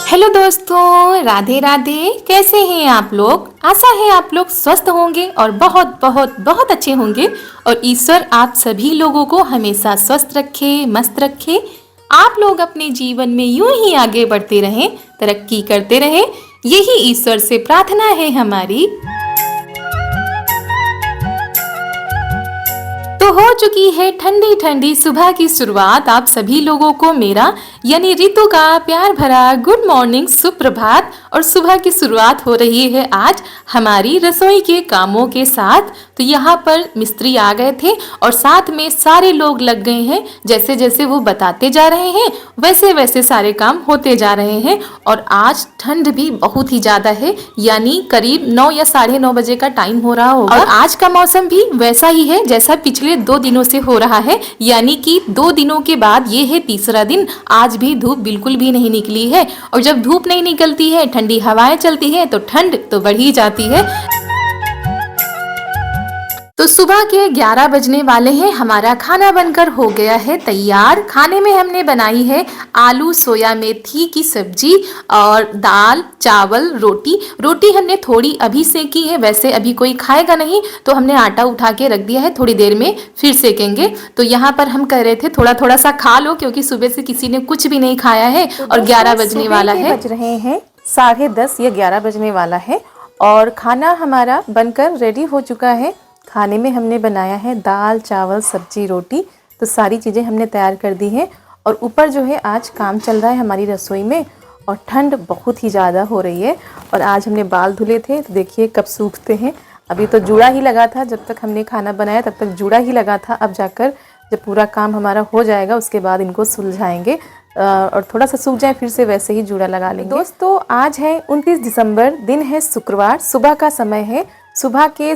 Hello दोस्तों, राधे राधे। कैसे हैं आप लोग? आशा है आप लोग स्वस्थ होंगे और बहुत बहुत बहुत अच्छे होंगे। और ईश्वर आप सभी लोगों को हमेशा स्वस्थ रखे, मस्त रखे। आप लोग अपने जीवन में यूं ही आगे बढ़ते रहें, तरक्की करते रहें, यही ईश्वर से प्रार्थना है हमारी। तो हो चुकी है ठंडी ठंडी सुबह की शुरुआत। आप सभी लोगों को मेरा यानी ऋतु का प्यार भरा गुड मॉर्निंग, सुप्रभात। और सुबह की शुरुआत हो रही है आज हमारी रसोई के कामों के साथ। तो यहाँ पर मिस्त्री आ गए थे और साथ में सारे लोग लग गए हैं। जैसे जैसे वो बताते जा रहे हैं वैसे वैसे सारे काम होते जा रहे हैं। और आज ठंड भी बहुत ही ज्यादा है, यानी करीब 9 या 9:30 बजे का टाइम हो रहा होगा। और आज का मौसम भी वैसा ही है जैसा पिछले 2 दिनों से हो रहा है, यानी कि 2 दिनों के बाद ये है तीसरा दिन। आज भी धूप बिल्कुल भी नहीं निकली है। और जब धूप नहीं निकलती है, ठंडी हवाएं चलती है, तो ठंड तो बढ़ ही जाती है। तो सुबह के 11 बजने वाले हैं। हमारा खाना बनकर हो गया है तैयार। खाने में हमने बनाई है आलू सोया मेथी की सब्जी और दाल चावल रोटी। रोटी हमने थोड़ी अभी सेकी है, वैसे अभी कोई खाएगा नहीं तो हमने आटा उठा के रख दिया है, थोड़ी देर में फिर सेकेंगे। तो यहाँ पर हम कह रहे थे थोड़ा थोड़ा सा खा लो, क्योंकि सुबह से किसी ने कुछ भी नहीं खाया है। और 11 बजने वाला है, बज रहे हैं 10:30 या 11 बजने वाला है। और खाना हमारा बनकर रेडी हो चुका है। खाने में हमने बनाया है दाल चावल सब्जी रोटी। तो सारी चीज़ें हमने तैयार कर दी हैं। और ऊपर जो है आज काम चल रहा है हमारी रसोई में, और ठंड बहुत ही ज़्यादा हो रही है। और आज हमने बाल धुले थे, तो देखिए कब सूखते हैं। अभी तो जूड़ा ही लगा था, जब तक हमने खाना बनाया तब तक जूड़ा ही लगा था। अब जाकर जब पूरा काम हमारा हो जाएगा उसके बाद इनको सुलझाएंगे और थोड़ा सा सूख जाए फिर से वैसे ही जूड़ा लगा लेंगे। दोस्तों आज है 29 दिसंबर, दिन है शुक्रवार। सुबह का समय है, सुबह के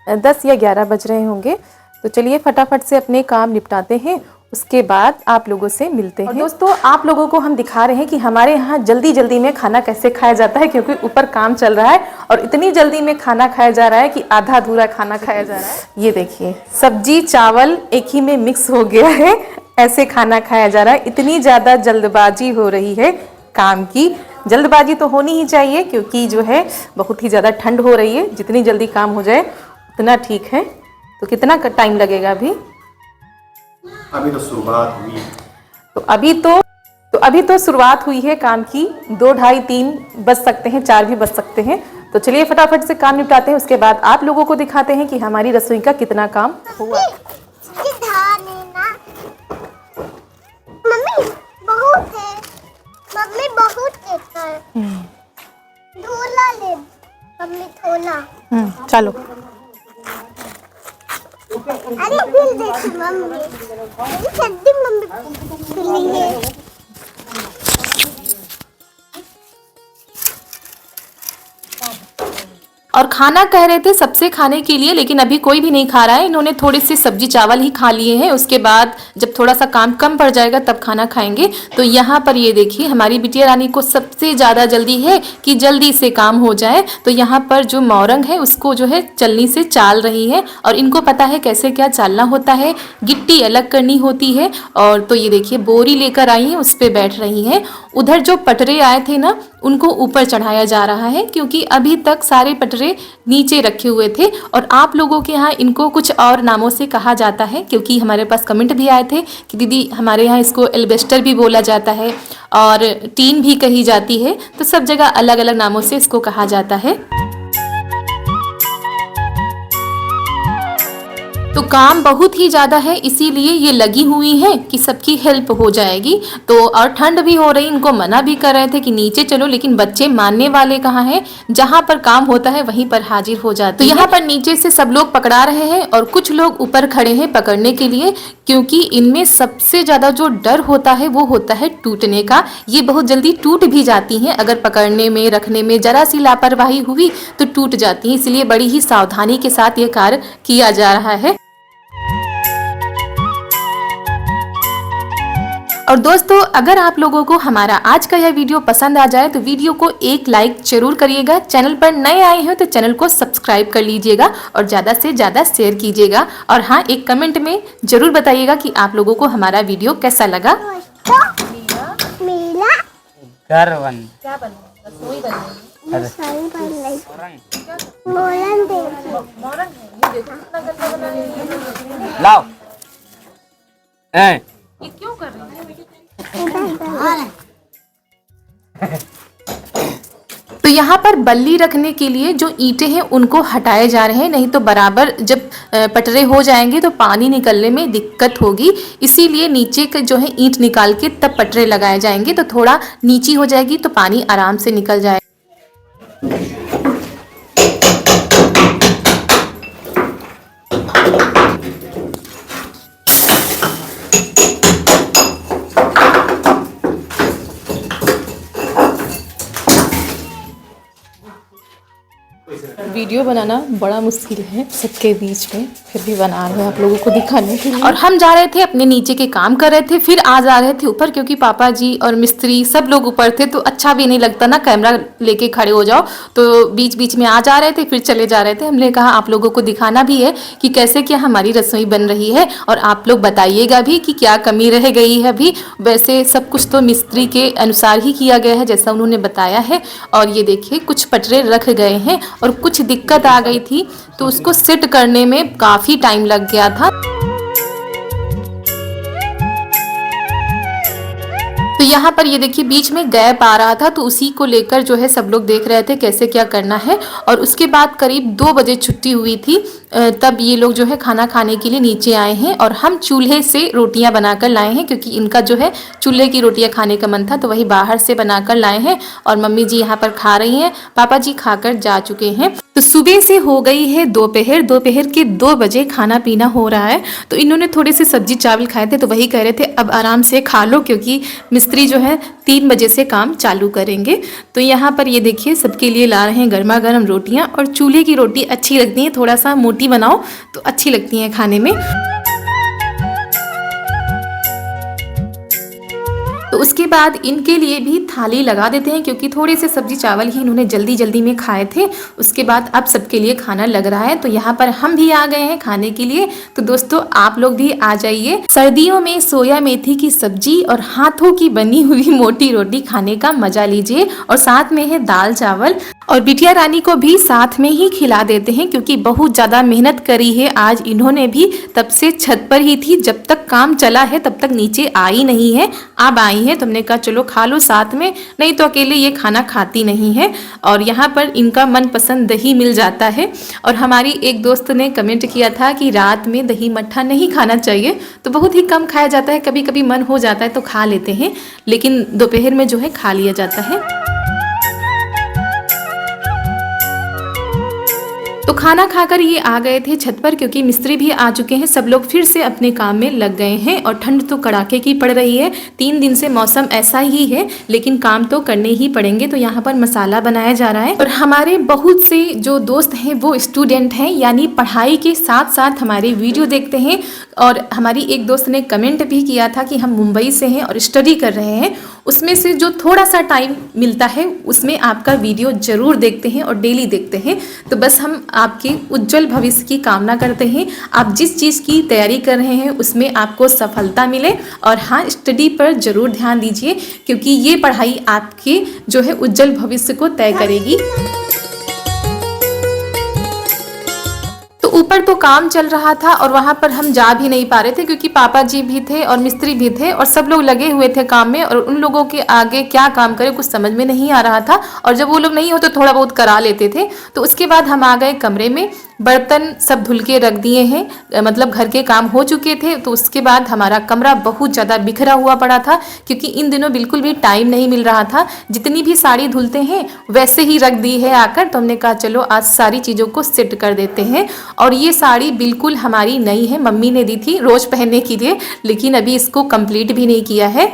10:30 या 11 बज रहे होंगे। तो चलिए फटाफट से अपने काम निपटाते हैं, उसके बाद आप लोगों से मिलते हैं। और दोस्तों आप लोगों को हम दिखा रहे हैं कि हमारे यहाँ जल्दी जल्दी में खाना कैसे खाया जाता है, क्योंकि ऊपर काम चल रहा है और इतनी जल्दी में खाना खाया जा रहा है कि आधा अधूरा खाना खाया जा रहा है। ये देखिए सब्जी चावल एक ही में मिक्स हो गया है, ऐसे खाना खाया जा रहा है। इतनी ज़्यादा जल्दबाजी हो रही है काम की। जल्दबाजी तो होनी ही चाहिए, क्योंकि जो है बहुत ही ज़्यादा ठंड हो रही है। जितनी जल्दी काम हो जाए उतना ठीक है। तो कितना टाइम लगेगा अभी? अभी तो शुरुआत हुई। तो अभी तो शुरुआत हुई है काम की। 2, ढाई, 3 बज सकते हैं, 4 भी बज सकते हैं। तो चलिए फटाफट से काम निपटाते हैं, उसके बाद आप लोगों को दिखाते हैं कि हमारी रसोई का कितना काम हुआ। मम्मी बहुत है, मम्मी बहुत है। धोला ले मम्मी, धोला। चलो अरे बिल देखी मम्मी, मेरी चड्डी मम्मी खुली है। और खाना कह रहे थे सबसे खाने के लिए, लेकिन अभी कोई भी नहीं खा रहा है। इन्होंने थोड़ी सी सब्जी चावल ही खा लिए हैं। उसके बाद जब थोड़ा सा काम कम पड़ जाएगा तब खाना खाएंगे। तो यहाँ पर ये देखिए हमारी बिटिया रानी को सबसे ज़्यादा जल्दी है कि जल्दी से काम हो जाए। तो यहाँ पर जो मौरंग है उसको जो है चलनी से चाल रही है, और इनको पता है कैसे क्या चालना होता है। गिट्टी अलग करनी होती है। और तो ये देखिए बोरी लेकर आई हैं, उस पर बैठ रही हैं। उधर जो पटरे आए थे ना, उनको ऊपर चढ़ाया जा रहा है, क्योंकि अभी तक सारे पटरे नीचे रखे हुए थे। और आप लोगों के यहाँ इनको कुछ और नामों से कहा जाता है, क्योंकि हमारे पास कमेंट भी आए थे कि दीदी हमारे यहाँ इसको एल्बेस्टर भी बोला जाता है और टीन भी कही जाती है। तो सब जगह अलग अलग नामों से इसको कहा जाता है। तो काम बहुत ही ज़्यादा है, इसीलिए ये लगी हुई हैं कि सबकी हेल्प हो जाएगी। तो और ठंड भी हो रही, इनको मना भी कर रहे थे कि नीचे चलो, लेकिन बच्चे मानने वाले कहाँ हैं। जहाँ पर काम होता है वहीं पर हाजिर हो जाते हैं। तो यहाँ पर नीचे से सब लोग पकड़ा रहे हैं और कुछ लोग ऊपर खड़े हैं पकड़ने के लिए, क्योंकि इनमें सबसे ज़्यादा जो डर होता है वो होता है टूटने का। ये बहुत जल्दी टूट भी जाती हैं, अगर पकड़ने में रखने में ज़रा सी लापरवाही हुई तो टूट जाती हैं। इसलिए बड़ी ही सावधानी के साथ ये कार्य किया जा रहा है। और दोस्तों अगर आप लोगों को हमारा आज का यह वीडियो पसंद आ जाए तो वीडियो को एक लाइक जरूर करिएगा। चैनल पर नए आए हैं तो चैनल को सब्सक्राइब कर लीजिएगा और ज़्यादा से ज़्यादा शेयर कीजिएगा। और हाँ, एक कमेंट में ज़रूर बताइएगा कि आप लोगों को हमारा वीडियो कैसा लगा। मेला Darwan. क्या बन रहा है? रसोई बन रही है। सारी बन रही Orang. मोरन देखो मॉडर्न है, ये देखो कितना गंदा बना रही है। Lau. ये क्यों कर रही है? तो यहाँ पर बल्ली रखने के लिए जो ईंटें हैं उनको हटाए जा रहे हैं, नहीं तो बराबर जब पटरे हो जाएंगे तो पानी निकलने में दिक्कत होगी। इसीलिए नीचे के जो है ईंट निकाल के तब पटरे लगाए जाएंगे, तो थोड़ा नीची हो जाएगी तो पानी आराम से निकल जाएगा। वीडियो बनाना बड़ा मुश्किल है सबके बीच में, फिर भी बना रहे हैं आप लोगों को दिखाने के लिए। और हम जा रहे थे अपने नीचे के काम कर रहे थे, फिर आ जा रहे थे ऊपर, क्योंकि पापा जी और मिस्त्री सब लोग ऊपर थे तो अच्छा भी नहीं लगता ना कैमरा लेके खड़े हो जाओ, तो बीच बीच में आ जा रहे थे फिर चले जा रहे थे। हमने कहा आप लोगों को दिखाना भी है कि कैसे क्या हमारी रसोई बन रही है, और आप लोग बताइएगा भी कि क्या कमी रह गई है अभी। वैसे सब कुछ तो मिस्त्री के अनुसार ही किया गया है जैसा उन्होंने बताया है। और ये देखिए कुछ पटरे रख गए हैं और कुछ दिक्कत आ गई थी तो उसको सेट करने में काफ़ी टाइम लग गया था। तो यहाँ पर ये देखिए बीच में गैप आ रहा था, तो उसी को लेकर जो है सब लोग देख रहे थे कैसे क्या करना है। और उसके बाद करीब 2 बजे छुट्टी हुई थी, तब ये लोग जो है खाना खाने के लिए नीचे आए हैं। और हम चूल्हे से रोटियां बनाकर लाए हैं, क्योंकि इनका जो है चूल्हे की रोटियां खाने का मन था, तो वही बाहर से बनाकर लाए हैं। और मम्मी जी यहाँ पर खा रही हैं, पापा जी खाकर जा चुके हैं। तो सुबह से हो गई है दोपहर, दोपहर के 2 बजे खाना पीना हो रहा है। तो इन्होंने थोड़े से सब्जी चावल खाए थे, तो वही कह रहे थे अब आराम से खा लो, क्योंकि मिस्त्री जो है 3 बजे से काम चालू करेंगे। तो यहाँ पर ये देखिए सबके लिए ला रहे हैं गर्मा गर्म रोटियाँ। और चूल्हे की रोटी अच्छी लगती है, थोड़ा सा मोटी बनाओ तो अच्छी लगती हैं खाने में। तो उसके बाद इनके लिए भी थाली लगा देते हैं, क्योंकि थोड़े से सब्जी चावल ही इन्होंने जल्दी जल्दी में खाए थे। उसके बाद अब सबके लिए खाना लग रहा है। तो यहाँ पर हम भी आ गए हैं खाने के लिए। तो दोस्तों आप लोग भी आ जाइए। सर्दियों में सोया मेथी की सब्जी और हाथों की बनी हुई मोटी रोटी खाने का मजा लीजिए। और साथ में है दाल चावल। और बिटिया रानी को भी साथ में ही खिला देते हैं, क्योंकि बहुत ज़्यादा मेहनत करी है आज इन्होंने भी। तब से छत पर ही थी, जब तक काम चला है तब तक नीचे आई नहीं है। अब आई है, तुमने कहा चलो खा लो साथ में, नहीं तो अकेले ये खाना खाती नहीं है। और यहाँ पर इनका मनपसंद दही मिल जाता है। और हमारी एक दोस्त ने कमेंट किया था कि रात में दही मट्ठा नहीं खाना चाहिए, तो बहुत ही कम खाया जाता है, कभी कभी मन हो जाता है तो खा लेते हैं, लेकिन दोपहर में जो है खा लिया जाता है। तो खाना खाकर ये आ गए थे छत पर, क्योंकि मिस्त्री भी आ चुके हैं। सब लोग फिर से अपने काम में लग गए हैं। और ठंड तो कड़ाके की पड़ रही है, 3 दिन से मौसम ऐसा ही है, लेकिन काम तो करने ही पड़ेंगे। तो यहाँ पर मसाला बनाया जा रहा है। और हमारे बहुत से जो दोस्त हैं वो स्टूडेंट हैं, यानी पढ़ाई के साथ साथ हमारे वीडियो देखते हैं। और हमारी एक दोस्त ने कमेंट भी किया था कि हम मुंबई से हैं और स्टडी कर रहे हैं, उसमें से जो थोड़ा सा टाइम मिलता है उसमें आपका वीडियो ज़रूर देखते हैं और डेली देखते हैं। तो बस हम आपके उज्जवल भविष्य की कामना करते हैं। आप जिस चीज़ की तैयारी कर रहे हैं उसमें आपको सफलता मिले। और हाँ, स्टडी पर ज़रूर ध्यान दीजिए, क्योंकि ये पढ़ाई आपके जो है उज्जवल भविष्य को तय करेगी। ऊपर तो काम चल रहा था और वहाँ पर हम जा भी नहीं पा रहे थे, क्योंकि पापा जी भी थे और मिस्त्री भी थे और सब लोग लगे हुए थे काम में। और उन लोगों के आगे क्या काम करें कुछ समझ में नहीं आ रहा था। और जब वो लोग नहीं होते थोड़ा बहुत करा लेते थे। तो उसके बाद हम आ गए कमरे में, बर्तन सब धुल के रख दिए हैं, मतलब घर के काम हो चुके थे। तो उसके बाद हमारा कमरा बहुत ज़्यादा बिखरा हुआ पड़ा था, क्योंकि इन दिनों बिल्कुल भी टाइम नहीं मिल रहा था। जितनी भी साड़ी धुलते हैं वैसे ही रख दी है आकर। तो हमने कहा चलो आज सारी चीज़ों को सेट कर देते हैं। और ये साड़ी बिल्कुल हमारी नई है, मम्मी ने दी थी रोज़ पहनने के लिए, लेकिन अभी इसको कंप्लीट भी नहीं किया है।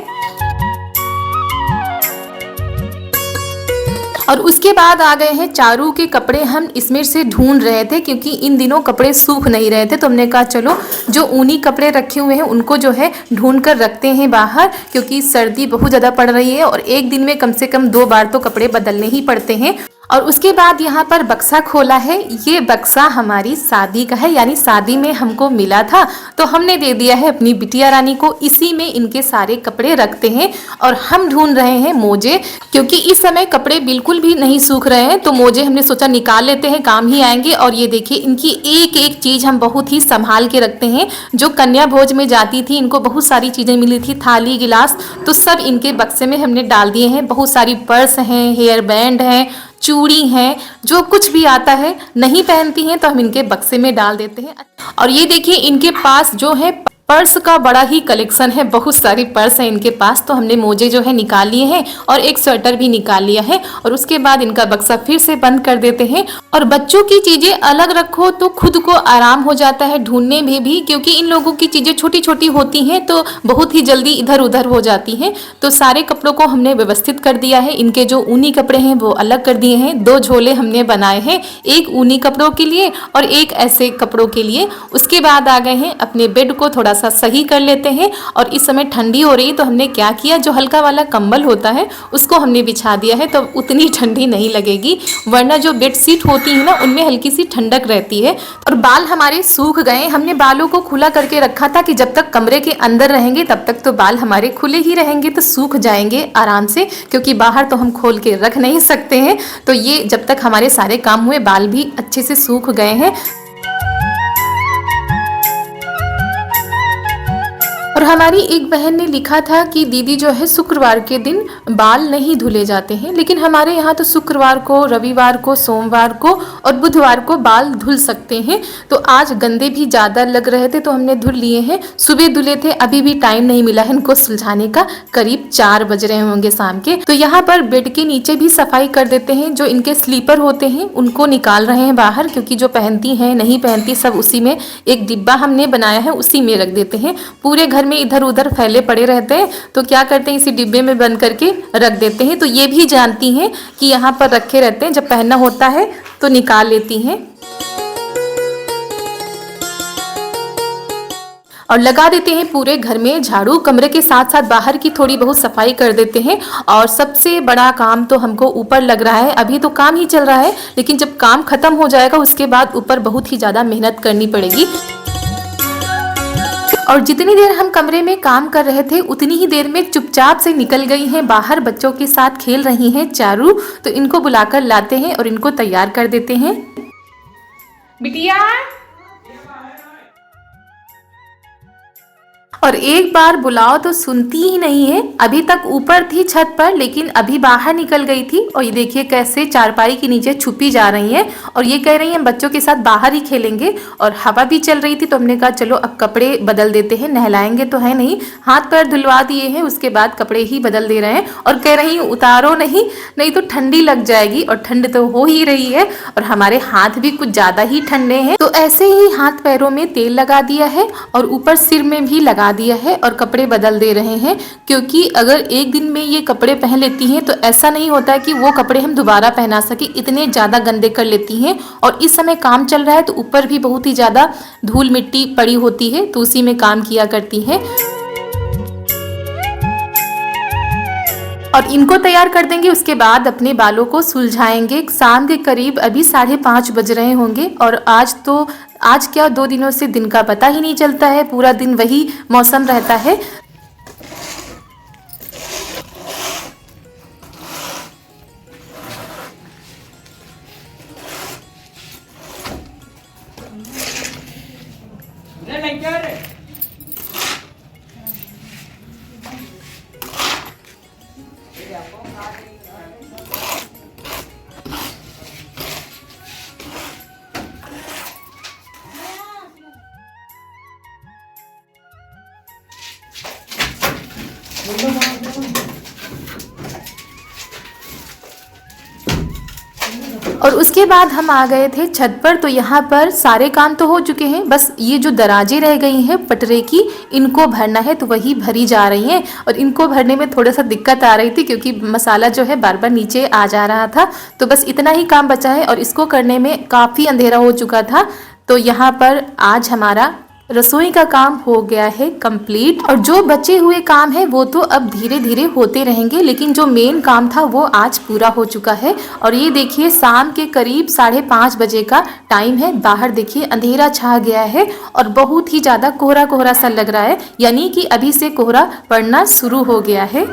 और उसके बाद आ गए हैं चारू के कपड़े। हम इसमें से ढूंढ रहे थे, क्योंकि इन दिनों कपड़े सूख नहीं रहे थे। तो हमने कहा चलो जो ऊनी कपड़े रखे हुए हैं उनको जो है ढूंढ कर रखते हैं बाहर, क्योंकि सर्दी बहुत ज़्यादा पड़ रही है और एक दिन में कम से कम 2 बार तो कपड़े बदलने ही पड़ते हैं। और उसके बाद यहाँ पर बक्सा खोला है। ये बक्सा हमारी शादी का है, यानी शादी में हमको मिला था तो हमने दे दिया है अपनी बिटिया रानी को। इसी में इनके सारे कपड़े रखते हैं और हम ढूंढ रहे हैं मोजे, क्योंकि इस समय कपड़े बिल्कुल भी नहीं सूख रहे हैं तो मोजे हमने सोचा निकाल लेते हैं, काम ही आएंगे। और ये देखिए इनकी एक एक चीज हम बहुत ही संभाल के रखते हैं। जो कन्या भोज में जाती थी इनको बहुत सारी चीजें मिली थी, थाली गिलास, तो सब इनके बक्से में हमने डाल दिए हैं। बहुत सारी पर्स हैं, हेयर बैंड है, चूड़ी हैं, जो कुछ भी आता है नहीं पहनती हैं तो हम इनके बक्से में डाल देते हैं। और ये देखिए इनके पास जो है पर्स का बड़ा ही कलेक्शन है, बहुत सारी पर्स हैं इनके पास। तो हमने मोजे जो है निकाल लिए हैं और एक स्वेटर भी निकाल लिया है और उसके बाद इनका बक्सा फिर से बंद कर देते हैं। और बच्चों की चीजें अलग रखो तो खुद को आराम हो जाता है ढूंढने में भी, क्योंकि इन लोगों की चीजें छोटी छोटी होती हैं तो बहुत ही जल्दी इधर उधर हो जाती हैं। तो सारे कपड़ों को हमने व्यवस्थित कर दिया है। इनके जो ऊनी कपड़े हैं वो अलग कर दिए हैं। 2 झोले हमने बनाए हैं, एक ऊनी कपड़ों के लिए और एक ऐसे कपड़ों के लिए। उसके बाद आ गए हैं अपने बेड को थोड़ा सा सही कर लेते हैं। और इस समय ठंडी हो रही तो हमने क्या किया, जो हल्का वाला कंबल होता है उसको हमने बिछा दिया है तो उतनी ठंडी नहीं लगेगी, वरना जो बेडशीट होती है ना उनमें हल्की सी ठंडक रहती है। और बाल हमारे सूख गए। हमने बालों को खुला करके रखा था कि जब तक कमरे के अंदर रहेंगे तब तक तो बाल हमारे खुले ही रहेंगे, तो सूख जाएंगे आराम से, क्योंकि बाहर तो हम खोल के रख नहीं सकते हैं। तो ये जब तक हमारे सारे काम हुए बाल भी अच्छे से सूख गए हैं। और हमारी एक बहन ने लिखा था कि दीदी जो है शुक्रवार के दिन बाल नहीं धुले जाते हैं, लेकिन हमारे यहाँ तो शुक्रवार को, रविवार को, सोमवार को और बुधवार को बाल धुल सकते हैं। तो आज गंदे भी ज़्यादा लग रहे थे तो हमने धुल लिए हैं। सुबह धुले थे, अभी भी टाइम नहीं मिला है इनको सुलझाने का, करीब 4 बज रहे होंगे शाम के। तो यहाँ पर बेड के नीचे भी सफाई कर देते हैं। जो इनके स्लीपर होते हैं उनको निकाल रहे हैं बाहर, क्योंकि जो पहनती हैं नहीं पहनती सब उसी में एक डिब्बा हमने बनाया है उसी में रख देते हैं। पूरे घर में इधर उधर फैले पड़े रहते हैं तो क्या करते हैं इसी डिब्बे में बंद करके रख देते हैं। तो ये भी जानती हैं कि यहाँ पर रखे रहते हैं, जब पहनना होता है तो निकाल लेती हैं। और लगा देते हैं पूरे घर में झाड़ू, कमरे के साथ साथ बाहर की थोड़ी बहुत सफाई कर देते हैं। और सबसे बड़ा काम तो हमको ऊपर लग रहा है, अभी तो काम ही चल रहा है, लेकिन जब काम खत्म हो जाएगा उसके बाद ऊपर बहुत ही ज़्यादा मेहनत करनी पड़ेगी। और जितनी देर हम कमरे में काम कर रहे थे उतनी ही देर में चुपचाप से निकल गई हैं बाहर, बच्चों के साथ खेल रही हैं चारू। तो इनको बुलाकर लाते हैं और इनको तैयार कर देते हैं। बिटिया, और एक बार बुलाओ तो सुनती ही नहीं है। अभी तक ऊपर थी छत पर, लेकिन अभी बाहर निकल गई थी। और ये देखिए कैसे चारपाई के नीचे छुपी जा रही है और ये कह रही हैं बच्चों के साथ बाहर ही खेलेंगे। और हवा भी चल रही थी तो हमने कहा चलो अब कपड़े बदल देते हैं, नहलाएंगे तो है नहीं, हाथ पैर धुलवा दिए हैं उसके बाद कपड़े ही बदल दे रहे हैं। और कह रही हूँ उतारो नहीं तो ठंडी लग जाएगी, और ठंड तो हो ही रही है और हमारे हाथ भी कुछ ज्यादा ही ठंडे हैं। तो ऐसे ही हाथ पैरों में तेल लगा दिया है और ऊपर सिर में भी लगा दिया है और कपड़े बदल दे रहे हैं। क्योंकि अगर एक दिन में ये कपड़े पहन लेती हैं तो ऐसा नहीं होता है कि वो कपड़े हम दोबारा पहना सके, इतने ज़्यादा गंदे कर लेती हैं। और इस समय काम चल रहा है तो ऊपर भी बहुत ही ज़्यादा धूल मिट्टी पड़ी होती है तो उसी में काम किया करती हैं। और इनको तैयार कर देंगे, उसके बाद अपने बालों को सुलझाएंगे। शाम के करीब अभी 5:30 बज रहे होंगे। और आज क्या 2 दिनों से दिन का पता ही नहीं चलता है, पूरा दिन वही मौसम रहता है। और उसके बाद हम आ गए थे छत पर। तो यहाँ पर सारे काम तो हो चुके हैं, बस ये जो दराजें रह गई हैं पटरे की, इनको भरना है तो वही भरी जा रही हैं। और इनको भरने में थोड़ा सा दिक्कत आ रही थी क्योंकि मसाला जो है बार बार नीचे आ जा रहा था। तो बस इतना ही काम बचा है और इसको करने में काफ़ी अंधेरा हो चुका था। तो यहाँ पर आज हमारा रसोई का काम हो गया है कंप्लीट और जो बचे हुए काम है वो तो अब धीरे धीरे होते रहेंगे, लेकिन जो मेन काम था वो आज पूरा हो चुका है। और ये देखिए शाम के करीब 5:30 बजे का टाइम है। बाहर देखिए अंधेरा छा गया है और बहुत ही ज़्यादा कोहरा कोहरा सा लग रहा है, यानी कि अभी से कोहरा पड़ना शुरू हो गया है।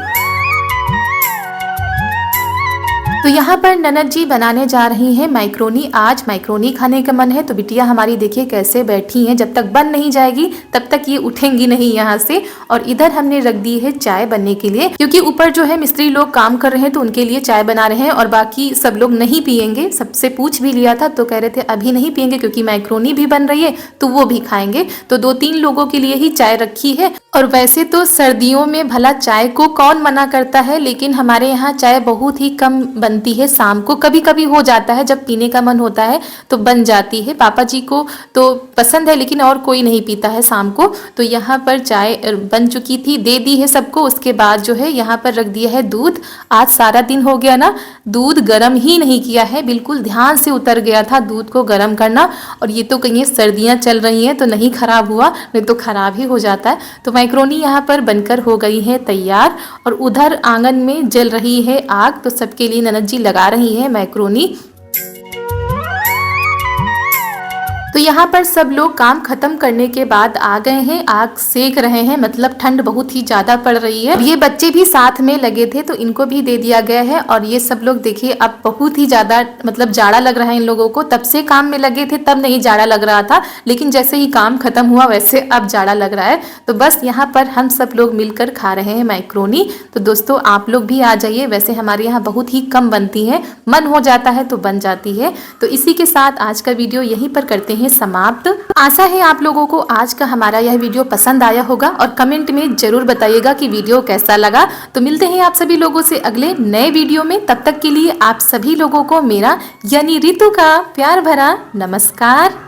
तो यहाँ पर ननद जी बनाने जा रही हैं मैक्रोनी। आज मैक्रोनी खाने का मन है तो बिटिया हमारी देखिए कैसे बैठी हैं, जब तक बन नहीं जाएगी तब तक ये उठेंगी नहीं यहाँ से। और इधर हमने रख दी है चाय बनने के लिए, क्योंकि ऊपर जो है मिस्त्री लोग काम कर रहे हैं तो उनके लिए चाय बना रहे हैं और बाकी सब लोग नहीं पियेंगे। सबसे पूछ भी लिया था तो कह रहे थे अभी नहीं पियेंगे क्योंकि मैक्रोनी भी बन रही है तो वो भी खाएंगे। तो 2-3 लोगों के लिए ही चाय रखी है। और वैसे तो सर्दियों में भला चाय को कौन मना करता है, लेकिन हमारे यहाँ चाय बहुत ही कम बनती है। शाम को कभी कभी हो जाता है, जब पीने का मन होता है तो बन जाती है। पापा जी को तो पसंद है लेकिन और कोई नहीं पीता है शाम को। तो यहाँ पर चाय बन चुकी थी, दे दी है सबको। उसके बाद जो है यहाँ पर रख दिया है दूध। आज सारा दिन हो गया ना, दूध गर्म ही नहीं किया है, बिल्कुल ध्यान से उतर गया था दूध को गर्म करना। और ये तो कहीं सर्दियाँ चल रही हैं तो नहीं खराब हुआ, नहीं तो खराब ही हो जाता है। तो मैक्रोनी यहाँ पर बनकर हो गई है तैयार और उधर आंगन में जल रही है आग, तो सबके लिए ननद जी लगा रही है मैक्रोनी। तो यहाँ पर सब लोग काम खत्म करने के बाद आ गए हैं, आग सेक रहे हैं, मतलब ठंड बहुत ही ज्यादा पड़ रही है। ये बच्चे भी साथ में लगे थे तो इनको भी दे दिया गया है। और ये सब लोग देखिए अब बहुत ही ज्यादा मतलब जाड़ा लग रहा है इन लोगों को। तब से काम में लगे थे तब नहीं जाड़ा लग रहा था, लेकिन जैसे ही काम खत्म हुआ वैसे अब जाड़ा लग रहा है। तो बस यहाँ पर हम सब लोग मिलकर खा रहे हैं मैक्रोनी। तो दोस्तों आप लोग भी आ जाइए, वैसे हमारे यहाँ बहुत ही कम बनती है, मन हो जाता है तो बन जाती है। तो इसी के साथ आज का वीडियो यहीं पर करते हैं समाप्त। आशा है आप लोगों को आज का हमारा यह वीडियो पसंद आया होगा और कमेंट में जरूर बताइएगा कि वीडियो कैसा लगा। तो मिलते हैं आप सभी लोगों से अगले नए वीडियो में। तब तक के लिए आप सभी लोगों को मेरा यानी रितु का प्यार भरा नमस्कार।